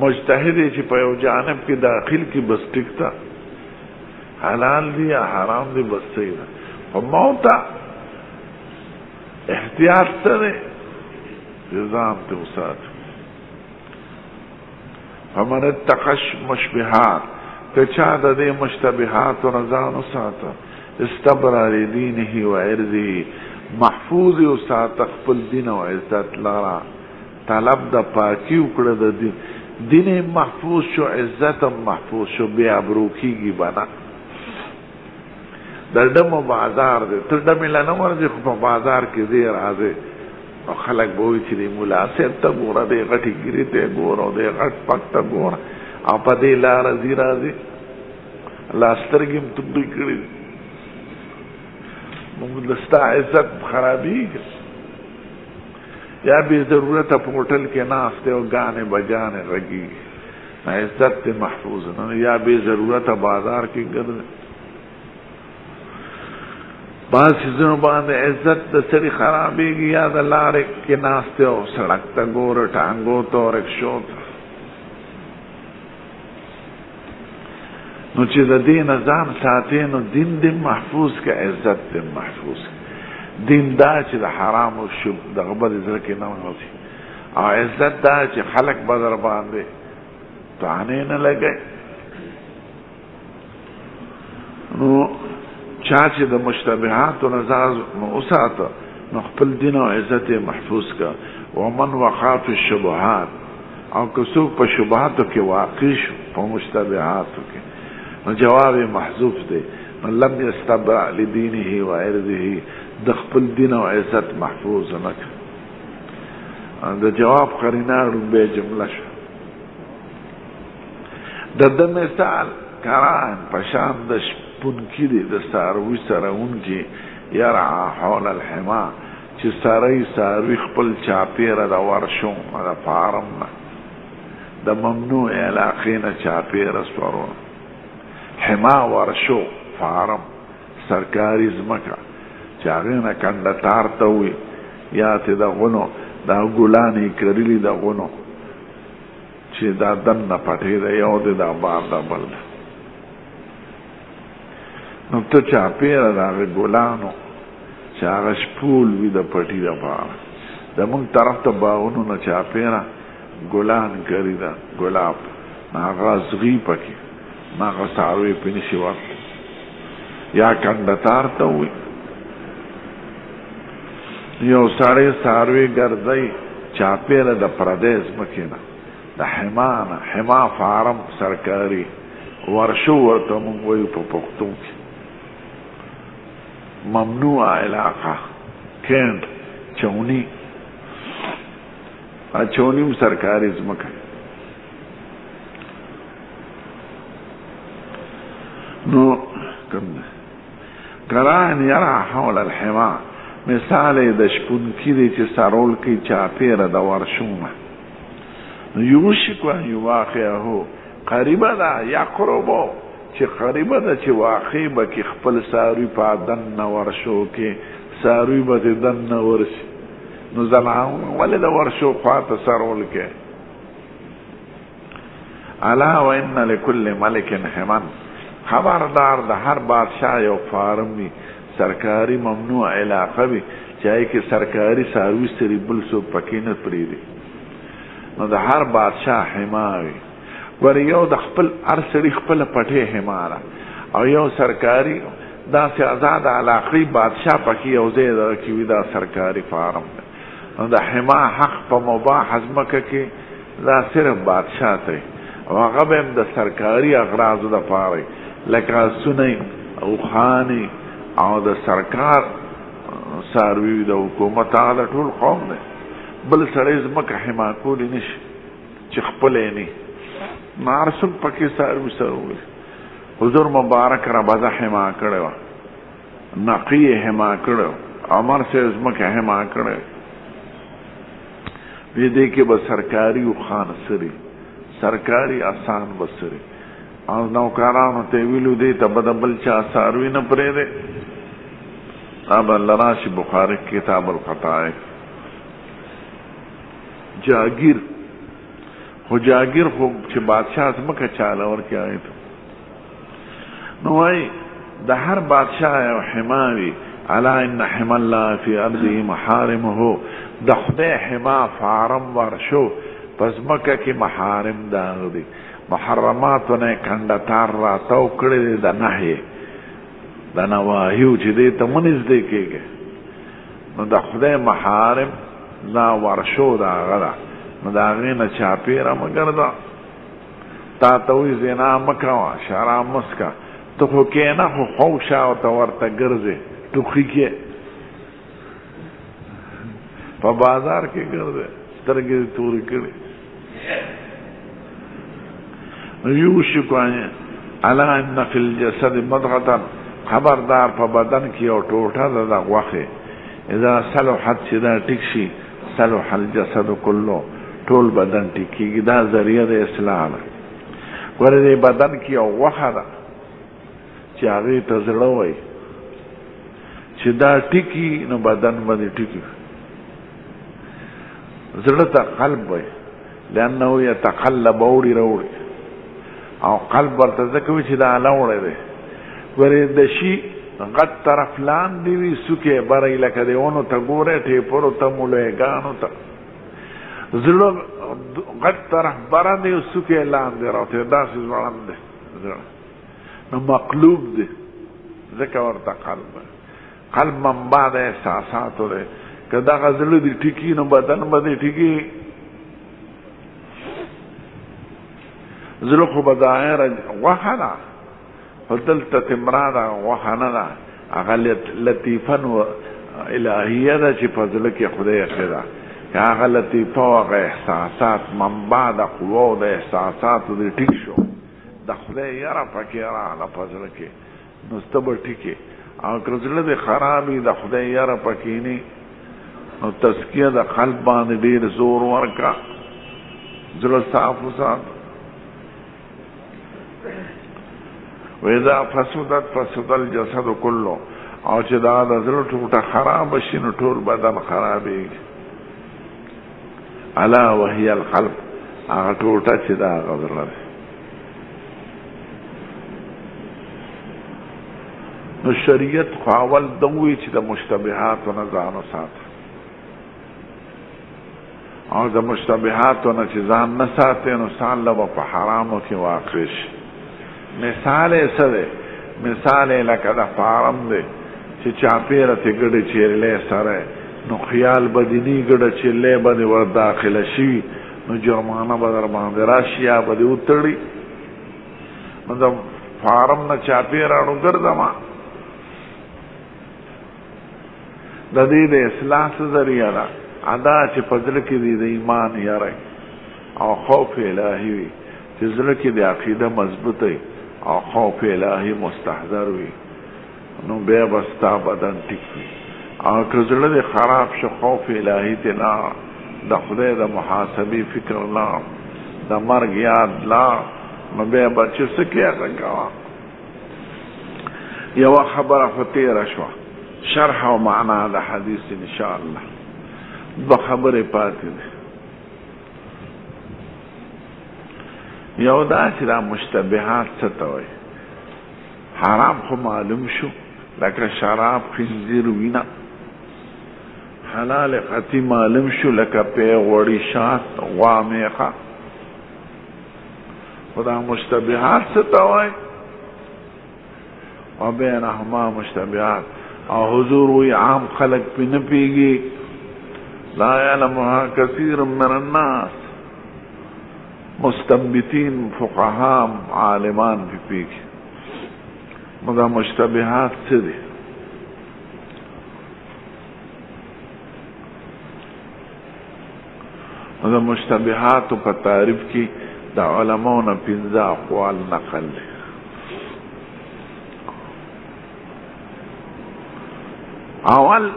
مجتهد چې په یو جانب کې داخل کې بس ټیکتا حلال دی یا حرام دی بس صحیح ده. خو موتا احتیاط سره نظام ته وسات. فمن اتقى مشبهات، که چا د دې مشتبهات و ځان وساته، استبرأ لدینه و عرضه، محفوظ وساته خپل دین او عزت لرا، طلب د پاکی وکړه د دین محفوظ شو، عزت محفوظ شو، بیا ابرو کیږي بنا. در دمو بازار دی، تر دمې لا نه ورځې خو په بازار کې دی راځي، نو خلک به وایي چې دی ملا صاحب ته ګوره، دی غټې ګیرې ته ګوره، او دی غټ پک ته ګوره، او په دې لاره ځي راځي الله سترګې م تبدی کړي دي. موږ د ستا عزت خرابېږي. یا بې ضرورته په هوټل کې ناست دی او ګانې بجانې غږېږي، عزت دې محفوظ نه. یا بې ضرورته بازار کې ګرځي. بعض څیزونو باندې عزت د سړي خرابېږي. یا د لارې کې ناست دی او سړک ته ګوره، ټانګو ته او رکشو ته. نو چې د دې نظام ساتي، نو دین دې محفوظ که، عزت دې محفوظ که. دین دا چې د حرام او شب دغه به دې زړه کې نه وځي، او عزت دا چې خلق به در باندې طعنې نه لګوي. نو چا چې د مشتبهاتو نه ځان وساته، نو خپل دین او عزت یې محفوظ که. ومن وقع فی الشبهات، او که څوک په شبهاتو کې واقع شو، په مشتبهاتو کې، نو جواب محذوف دی. لم یستبرأ لدینه و عرضه، د خپل دین او عزت محفوظ نه کړ. د جواب قرینه رنبه جمله شو. د ده مثال کران پشان د شپونکي دی، د څاروي سرونکي، یرعا حول الحما، چې څاروي خپل چاپېره د ورشو د فارم نه، د ممنوع علاقې نه چاپېره سورو. حما ورشو فارم سرکاری ځمکه چې هغې نه کنډتار ته وي، یا تې د غنو دا ګلانې کرلي د غنو چې دا دننه پټې ده، یو دی دا بار ده بل ده. نو ته چاپېره د هغې ګلانو چې هغه شپول وي د پټي دپاره، د مونږ طرف ته باغونو نه چاپېره ګلان کري ده، ګلاب، نو هغه ازغي پکې، نو هغه څاروي پې نشي ورته، یا کنډتار ته وي. یو سړی څاروي ګرځوي چاپېره د پردی ځمکې نه، د حما نه، حما فارم سرکاري ورشو ورته مونږ وایو په پښتو کې. ممنوع علاقه، کیند، چونی، چونی هم سرکاري ځمکه. نو کران یرا حول الحما، مثال د شپونکي دی چې سرول کوي چاپېره د ورشونه. یوشکو ان یواقعه، قریبه ده، یقربو، چې قریبه ده چې واقع به کې خپل څاروي په دننه ورشو کې، څاروي به د دننه ورشي. نو زلعون ولې د ورشو خواته سرول کې. الا و ان لكل ملک حما، خبردار د هر بادشاه یو فارم وي، سرکاري ممنوع علاقه وي، چې هغې کې سرکاري څاروي سري بل څوک پکې نه پرېږدي. نو د هر بادشاه حما وي. ور یو د خپل هر سړي خپل پټې حماره او یو سرکاري داسې آزاد علاقی بادشاه پکې یو ځای کې وي دا سرکاري فارم دی نو د حما حق په مباح ځمکه کې دا صرف بادشاه ته او هغه به هم د سرکاري اغراضو دپاره لکه آسونه او خانې او د سرکار څاروي د حکومت هغه د ټول قوم دی بل سړی ځمکه حما کولی نه شي چې خپلی نه نو هر څوک پکې څاروي سره وي حضور مبارک ربضه حما کړی وه نقي یې حما کړی وه عمر صاحب ځمکه حما کړی وی دې کې به سرکاري خان سري سرکاري آسان به سري او نوکرانو ته ویلو دې ته به د بل چا څاروي نه پرېږدی دا به لراشي بخاري کتاب القطائف جاگیر خو جاگیر خو چې بادشاه ځمکه چاله ورکړي هغې ته نو وایي د هر بادشاه یو حما وي الا ان حما الله فی ارضه محارمه د خدای حما فارم ورشو په ځمکه کې محارم د هغه دي محرماتو نه کنډتار راتاو کړی د نهیې د نواهیو چې دې ته مه نږدې کېږي نو د خدای محارم دا ورشو د هغه ده نو د هغې نه چاپېره مه ګرځه تا ته وایي زنا مه کوه شراب مه څښه ته خو کښېنه خو خو شاوته ورته ګرځې ټوخي کې په بازار کې ګرځې سترګې دې تورې کړې یوشک الا ان فی الجسد مضغة خبردار په بدن کې یو ټوټه ده د غوښې اذا صلحت چې دا ټیک شي صلح الجسد کله ټول بدن ټیکېږي دا ذریعه د اصلاح ده ګوره دې بدن کې یو غوښه ده چې هغې ته زړه وایي چې دا ټیکي نو بدن به دې ټیکي زړه ته قلب وایي لأنه یتقلب اوړي راوړي او قلب ورته ځکه وي چې دا لوړی دی ګورې د شي غټ طرف لاندې وي سوکې بری لکه د ونو ته ګورې ټیپرو ته ملویګانو ته زړه غټ طرف بره دی او سوکې لاندې راوتی داسې ځوړند دی زړه نو مقلوب دی ځکه ورته قلب منبع د احساساتو دی که دغه زړه دې ټیکي نو بدن به دې ټیکي زړه خو به ظاهره غوښه ده خو دلته تمرا ده غوښه نه ده هغه لطیفن الهیه ده چې په زړه کې خدای ایښې ده که هغه لطیفه او هغه احساسات منبع د قوو د احساساتو دې ټیک شو د خدای یاره پکې راغله په زړه کې نو سته به ټیکې او که زړه دې خراب وي د خدای یاره پکې نه نو تزکیه د قلب باندې ډېر زور ورکړه زړه صاف وساته وإذا فسدت فسد الجسد كله او چې دا د زړه ټوټه خراب شي نو ټول بدن خرابېږي الا وهي القلب هغه ټوټه چې دا هغه زړه دی نو شریعت خو اول دوی چې د مشتبهاتو نه ځان وساته او د مشتبهاتو نه چې ځان نه ساتې نو ځان له به په حرامو کې واقع شي مثال یې څه دی مثال یې لکه د فارم دی چې چاپېره ترې ګډې چیرلې سره نو خیال به دې نه ګډه چیرلې به دې ور داخله شوي نو جرمانه به در باندې راشي یا به دې وتړي نو د فارم نه چاپېره نو ګرځمه د دې د اصلاح څه ذریعه ده ادا چې په زړه کې دې د ایمان یری او خوف الهي وي چې زړه کې د عقیده مضبوطه وي او خوف الهي مستحضر وي نو بیا به ستا بدن ټیک وي او که زړه دې خراب شو خوف الهي دې لا د خدای د محاسبې فکر لا د مرګ یاد لا نو بیا به چې څه کې هغه کوه یوه خبره خو تېره شوه شرح او معنا د حدیث انشاءالله دوه خبرې پاتې دي یو دا چې دا مشتبهات څه ته وایي حرام خو معلوم شو لکه شراب خنزیر وینه حلال قطعي معلوم شو لکه پی غوړي شات غوا میخه خدا مشتبهات ستوائے و بینہما مشتبهات او حضور وی عام خلق پی نپیگی لا یعلمها کثیر من الناس مستنبتین فقہام عالمان پی پیگی مدا مشتبهات سے دی مدا مشتبهات پا تعریف کی دا علماؤنا پنزا اقوال نقل لے اول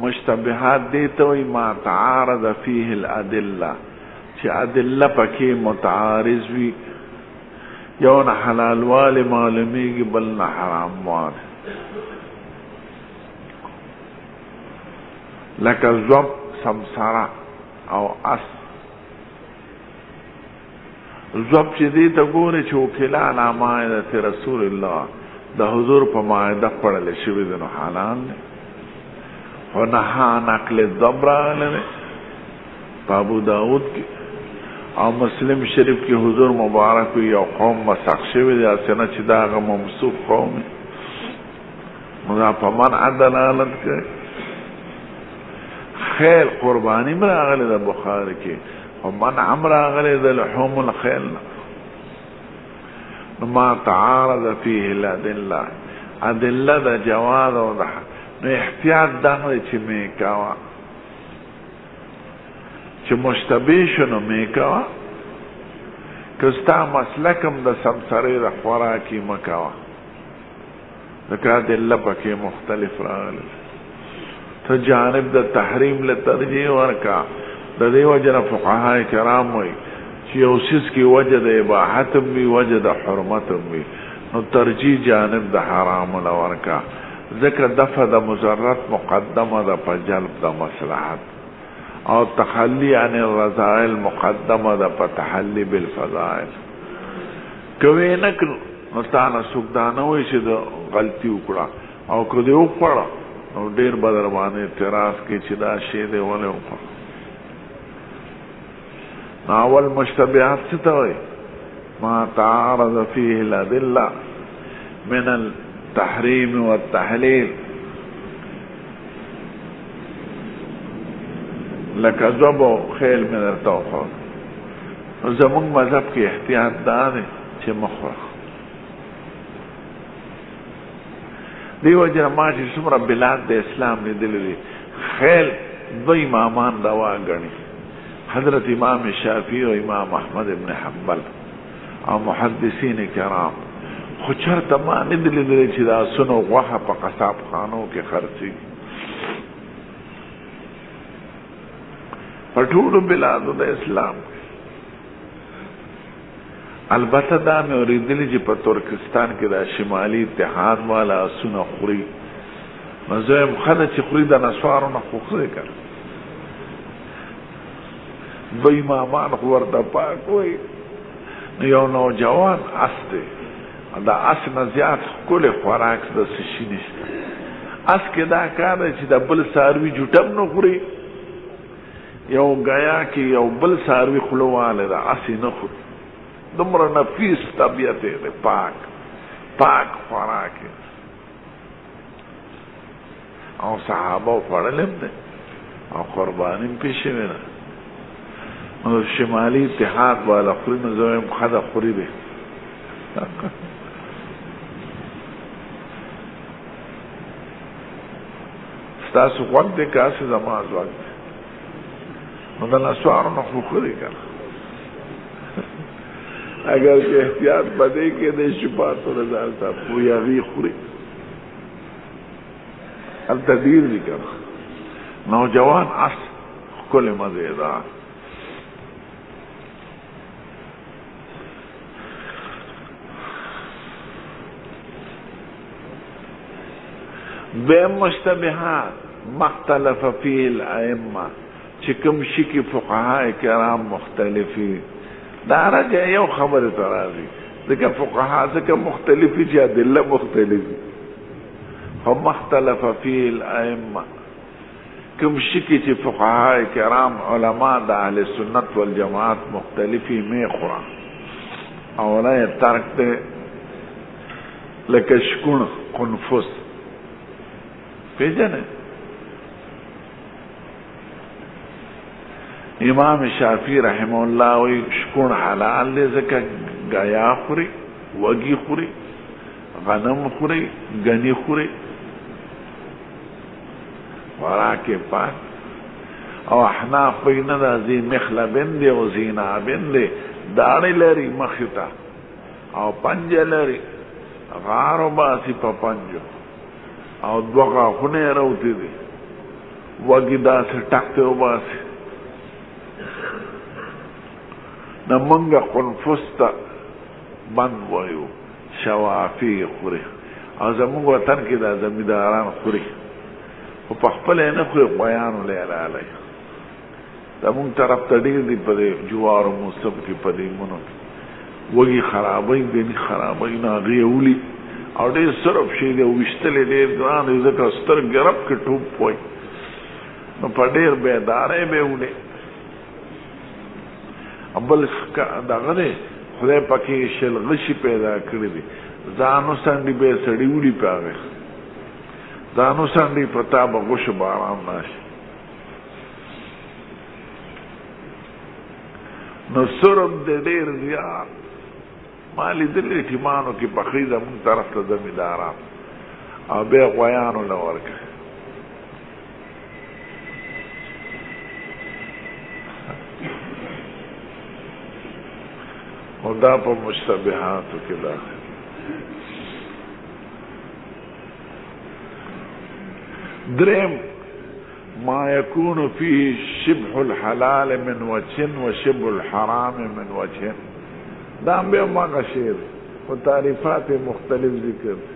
مشتبهات دیتوی ما تعارض فیه الادلہ چی ادلہ پکی متعارض وی یون حلال والی معلومیگی بلنا حرام والی لکا زوب سمسارا او اس زوب چې دې ته ګوري چې وکیلا علی مائدة رسول الله د حضور په مائده پړل شوی د حالان او نه نقل الضبر علی ابو داود کی او مسلم شریف کی حضور مبارک یو قوم مسخ شوی د اسنه چې دا ممسوخ قوم مدا په من عدالت کې خیر قربانی براغله د بخاری کې ومن عمر غلی ذا لحوم الخیل ما تعارض فيه الادلہ ادلہ دا جواز و دا نو احتیاط دا چی میکاوا چی مشتبه شنو میکاوا کستا مسلکم دا سمسری دا خوراکی مکاوا دکا ادلہ پکی مختلف راغلی تو جانب دا تحریم لترجیح ورکا د دې وجه فقهای کرام وي چې یو څیز کې وجه د اباحت وي وجه د حرمت وي نو ترجیح جانب د حرام ورکا ذکر دفع د مضرات مقدمه د په جلب د مصلحت او تخلی عن الرذائل مقدمه د په تحلی بالفضائل کوي نه نو تاسو سوګدانه وي چې د غلطي وکړه او کله یو پړه نو ډیر بدر باندې اعتراض کې چې دا شی دی ولې وکړه اول مشتبهات ستوي ما تعارض فيه الادله من التحريم والتحليل لکه زبو خیل من التوفر زمون مذهب کی احتیاط دار چې مخوخ دیو جرما چې څومره بلاد د اسلام لیدلې خیل دو امامان روا غني حضرت امام شافعی و امام احمد ابن حنبل او محدثین کرام خو چرته ما نه دلیدل چې دا سنو غوښه په قصاب خانو کې خرڅي په ټولو بلادو د اسلام البته دا مې اورېدلي چې په ترکستان کې دا شمالي اتحاد والا سنو خوري نو زه یم ښه چې خوري د نسوارو نه خو ښه کړ دو امامان ورته پاک وي یو نوجوان اس دی دا اس نه زیات ښکلی خوراک د څه شي نشته اس کې دا کار دی چې د بل څاروي جوټم نه خوري یو ګیا کې یو بل څاروي خوله والی ده اس یې نه خوري دومره نفیس طبیعت دی پاک خوراک او صحابه خوړلم دی او قرباني هم پې شوې ده نو شمالی اتحاد والا خوری نو زویم خدا خوری دی ستاسو وقت دی کاسی زماز وقت دی نو دا نسوارو نخو خوری کر اگر که احتیاط بدے که دی شپاتو رضال تا پویاوی خوری اب تدیر دی کر نوجوان اس کل مزیدار بیم مشتبهات مختلف فی الائمه چکم شکی فقهای کرام مختلفی دا رجع یو خبر ترازی ذکر فقها ذکر مختلفی چی ادله مختلفی فمختلف فی الائمه کم شکی چی فقهای کرام علماء دا اهل سنت والجماعت مختلفی می خوران او نه ترک دی لکه شکون قنفس پیژنه. امام شافعی رحمه الله وی شکون حلال دی ځکه گیا خوري، وږي خوري، غنم خوري، گنی خوري، خوراک پاک. او احناف وی نه دا ذی مخلبن دی او زینابن دی، داړې لري مخې ته او پنجه لري، غارو باسي په پنجو او دوه غاښونه یې راوتي دي، وږي داسې ټک ته وباسي. نه مونږ قنفس ته بند وایو، شوافی خوري، او زمونږ وطن کې دا زمینداران خوري، خو په خپله یې نه خوري، غویانو له یې رالی. زمونږ طرف ته ډېر دي په دې جوارو موسم کې، په دې منو کې وږي خرابوي، ګني خرابوي، نه هغې یې ولي او ډېر صرف شي دی، ویشتل یې ډېر ګران دی، ځکه سترګې رب کې ټوپ وایي، نو په ډېر بیدارۍ به یې وړې. بل دغه دی خدای پکې شلغشي پیدا کړي دي، ځانو سنډي به یې سړي وړي په هغې، ځانو سنډي په تا به غوښو باران راشي. نو سرم دی ډېر زیات، ما لیدلي ټیمانو کې پخې زمونږ طرف ته زمینداران او بیا غویانو له ورکوي. او دا په مشتبهاتو کې داخل. دریم ما يكون فيه شبه الحلال من وجه وشبه الحرام من وجه، دا هم بیا مغه شی دی، خو تعریفات مختلف ذکر دی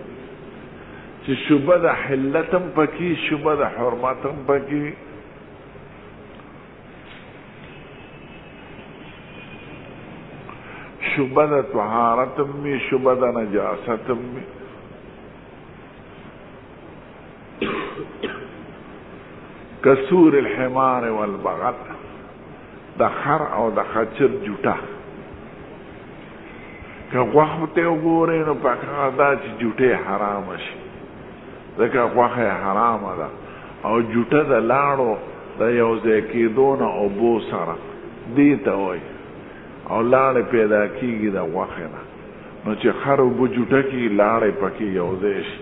چې شبه د حلت هم پکې، شبه د حرمت هم پکې. شبه د طهارت هم وي، شبه د نجاست هم وي. کسور الحمار والبغل، د خر او د خچر جوټه، که غوښو ته وګورئ نو پکار دا چې جوټې حرامه شي، ځکه غوښه یې حرامه ده، او جوټه د لاړو د یو ځای کېدو نه اوبو سره دې ته وایي، او لاړې پیدا کېږي د غوښې نه، نو چې خر اوبه جوټه کړي لاړې پکې یو ځای شي،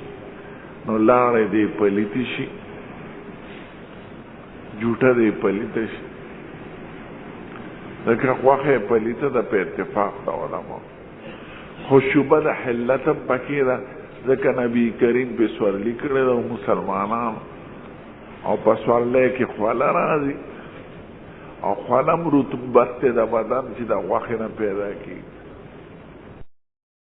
نو لاړې دې پلیتې شي، جوټه دې پلیته شي، ځکه غوښه یې پلیته ده په اتفاق د علماء. خو شبه د حلت هم پکې ده، ځکه نبي کریم پې سورلي کړې ده مسلمانانو، او په سورلی کې خوله راځي، او خوله هم رطوبت دی د بدن چې د غوښې نه پیدا کېږي.